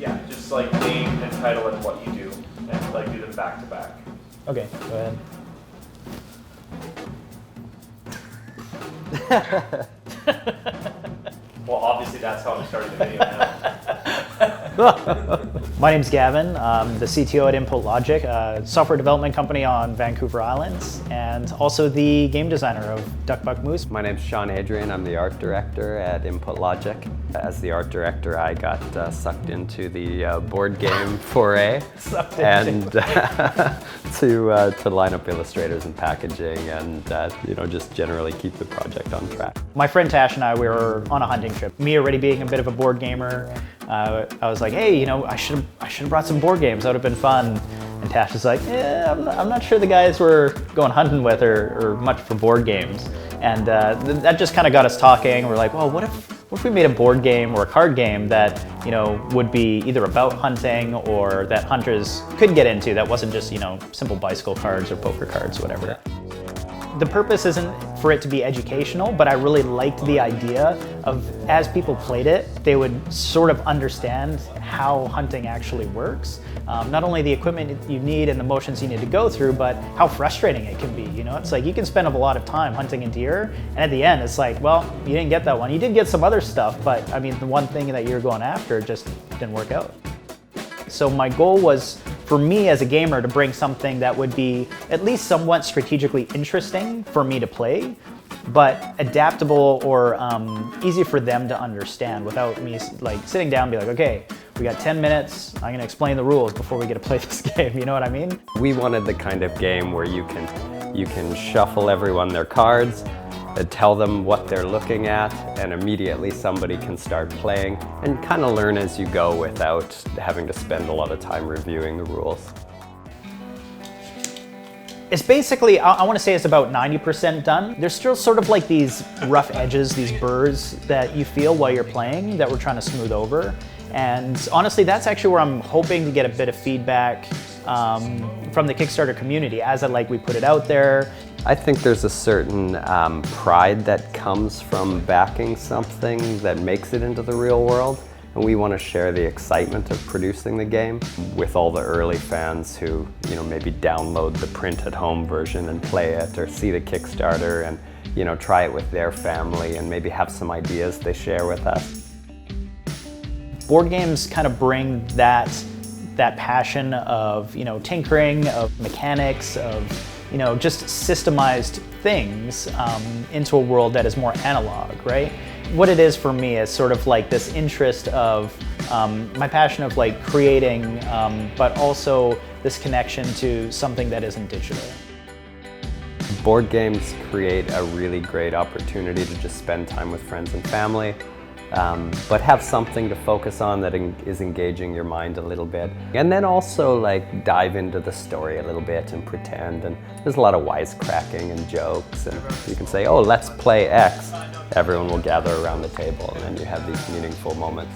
Yeah, just like name and title and what you do, and like do them back to back. Okay, go ahead. Well, obviously that's how I'm starting the video now. My name's Gavin. I'm the CTO at Input Logic, a software development company on Vancouver Island, and also the game designer of Duck Buck Moose. My name's Sean Adrian. I'm the art director at Input Logic. As the art director, I got sucked into the board game foray and to line up illustrators and packaging and just generally keep the project on track. My friend Tash and I, we were on a hunting trip. Me already being a bit of a board gamer, I was like, hey, I should have brought some board games. That would have been fun. And Tash was like, I'm not sure the guys we're going hunting with are much for board games. And that just kind of got us talking. We're like, well, what if we made a board game or a card game that would be either about hunting or that hunters could get into that wasn't just simple bicycle cards or poker cards, whatever. The purpose isn't for it to be educational, but I really liked the idea of, as people played it, they would sort of understand how hunting actually works. Not only the equipment you need and the motions you need to go through, but how frustrating it can be. It's like you can spend a lot of time hunting a deer, and at the end it's like, well, you didn't get that one. You did get some other stuff, but I mean, the one thing that you're going after just didn't work out. So my goal was, for me as a gamer, to bring something that would be at least somewhat strategically interesting for me to play, but adaptable or easy for them to understand without me like sitting down and be like, okay, we got 10 minutes, I'm gonna explain the rules before we get to play this game, you know what I mean? We wanted the kind of game where you can shuffle everyone their cards, tell them what they're looking at, and immediately somebody can start playing and kind of learn as you go without having to spend a lot of time reviewing the rules. It's basically, I want to say it's about 90% done. There's still sort of like these rough edges, these burrs that you feel while you're playing that we're trying to smooth over. And honestly, that's actually where I'm hoping to get a bit of feedback from the Kickstarter community as we put it out there. I think there's a certain pride that comes from backing something that makes it into the real world. And we want to share the excitement of producing the game with all the early fans who, maybe download the print at home version and play it, or see the Kickstarter and, try it with their family and maybe have some ideas they share with us. Board games kind of bring that passion of, tinkering, of mechanics, of, just systemized things into a world that is more analog, right? What it is for me is sort of like this interest of my passion of creating, but also this connection to something that isn't digital. Board games create a really great opportunity to just spend time with friends and family, but have something to focus on that is engaging your mind a little bit. And then also dive into the story a little bit and pretend, and there's a lot of wisecracking and jokes, and you can say, oh, let's play X. Everyone will gather around the table and then you have these meaningful moments.